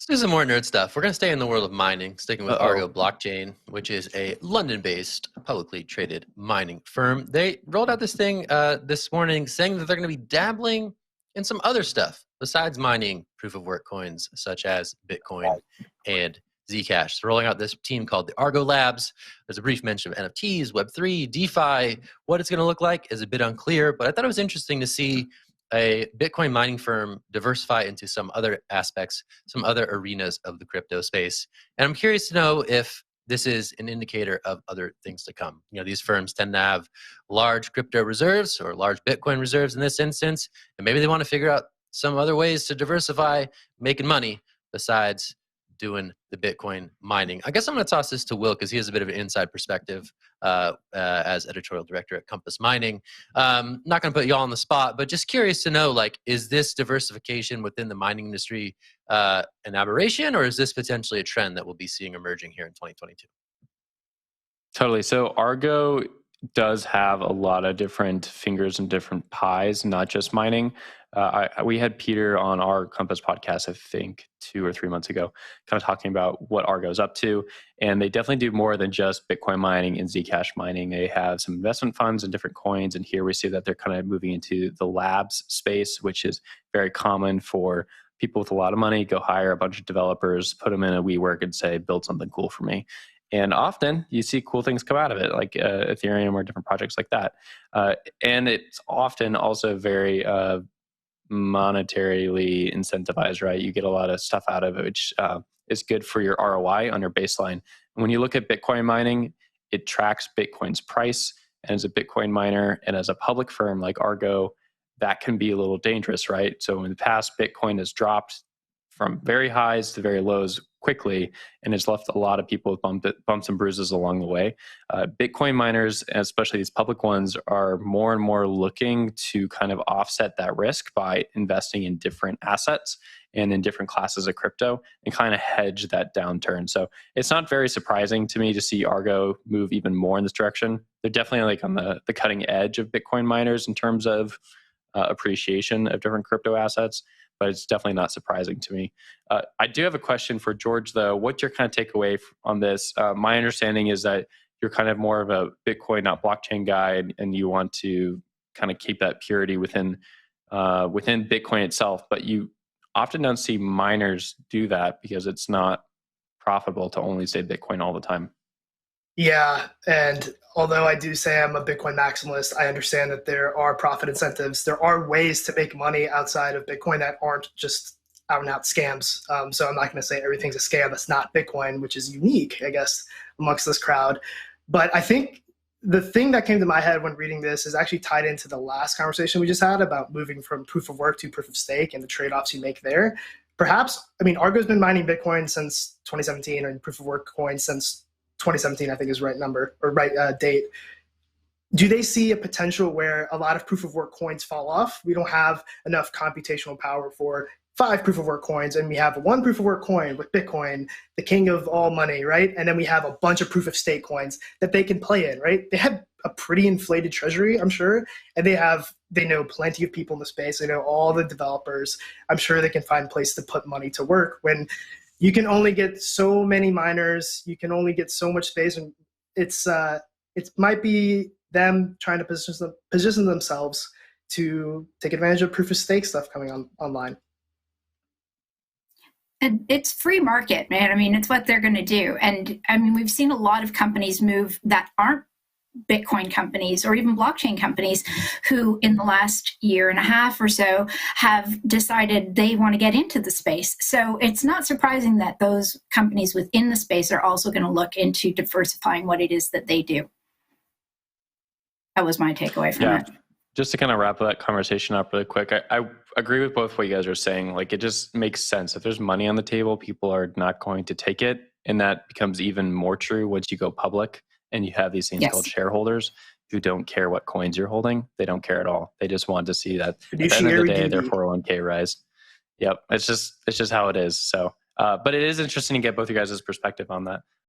Let's do some more nerd stuff. We're going to stay in the world of mining, sticking with Uh-oh. Argo Blockchain, which is a London-based, publicly traded mining firm. They rolled out this thing this morning saying that they're going to be dabbling in some other stuff besides mining proof-of-work coins such as Bitcoin and Zcash. They're rolling out this team called the Argo Labs. There's a brief mention of NFTs, Web3, DeFi. What it's going to look like is a bit unclear, but I thought it was interesting to see a Bitcoin mining firm diversify into some other aspects, some other arenas of the crypto space. And I'm curious to know if this is an indicator of other things to come. You know, these firms tend to have large crypto reserves or large Bitcoin reserves in this instance, and maybe they want to figure out some other ways to diversify making money besides doing the Bitcoin mining. I guess I'm going to toss this to Will because he has a bit of an inside perspective as editorial director at Compass Mining. Not going to put you all on the spot, but just curious to know, like, is this diversification within the mining industry an aberration, or is this potentially a trend that we'll be seeing emerging here in 2022? Totally. So Argo does have a lot of different fingers and different pies, not just mining. We had Peter on our Compass podcast, I think 2 or 3 months ago, kind of talking about what Argo is up to. And they definitely do more than just Bitcoin mining and Zcash mining. They have some investment funds and different coins. And here we see that they're kind of moving into the labs space, which is very common for people with a lot of money, go hire a bunch of developers, put them in a WeWork and say, build something cool for me. And often you see cool things come out of it, like Ethereum or different projects like that. And it's often also very monetarily incentivized, right? You get a lot of stuff out of it, which is good for your ROI on your baseline. And when you look at Bitcoin mining, it tracks Bitcoin's price. And as a Bitcoin miner and as a public firm like Argo, that can be a little dangerous, right? So in the past, Bitcoin has dropped from very highs to very lows quickly, and it's left a lot of people with bumps and bruises along the way. Bitcoin miners, especially these public ones, are more and more looking to kind of offset that risk by investing in different assets and in different classes of crypto and kind of hedge that downturn. So it's not very surprising to me to see Argo move even more in this direction. They're definitely like on the cutting edge of Bitcoin miners in terms of appreciation of different crypto assets, but it's definitely not surprising to me. I do have a question for George, though. What's your kind of takeaway on this? My understanding is that you're kind of more of a Bitcoin, not blockchain guy, and you want to kind of keep that purity within Bitcoin itself, but you often don't see miners do that because it's not profitable to only say Bitcoin all the time. Yeah, and although I do say I'm a Bitcoin maximalist, I understand that there are profit incentives. There are ways to make money outside of Bitcoin that aren't just out and out scams. So I'm not going to say everything's a scam that's not Bitcoin, which is unique, I guess, amongst this crowd. But I think the thing that came to my head when reading this is actually tied into the last conversation we just had about moving from proof of work to proof of stake and the trade-offs you make there. Perhaps, I mean, Argo's been mining Bitcoin since 2017 and proof of work coins since 2017, I think is right number or right date. Do they see a potential where a lot of proof of work coins fall off? We don't have enough computational power for 5 proof of work coins, and we have 1 proof of work coin with Bitcoin, the king of all money, right? And then we have a bunch of proof of stake coins that they can play in, right? They have a pretty inflated treasury, I'm sure, and they know plenty of people in the space. They know all the developers. I'm sure they can find a place to put money to work when you can only get so many miners, you can only get so much space, and it might be them trying to position themselves to take advantage of proof of stake stuff coming online. And it's free market, man. I mean, it's what they're going to do. And I mean, we've seen a lot of companies move that aren't Bitcoin companies or even blockchain companies who in the last year and a half or so have decided they want to get into the space. So it's not surprising that those companies within the space are also going to look into diversifying what it is that they do. That was my takeaway from it. Just to kind of wrap that conversation up really quick, I agree with both what you guys are saying. Like, it just makes sense. If there's money on the table, people are not going to take it. And that becomes even more true once you go public. And you have these things called shareholders who don't care what coins you're holding. They don't care at all. They just want to see that at the end of the day, their 401k rise. Yep. It's just how it is. So, but it is interesting to get both you guys' perspective on that.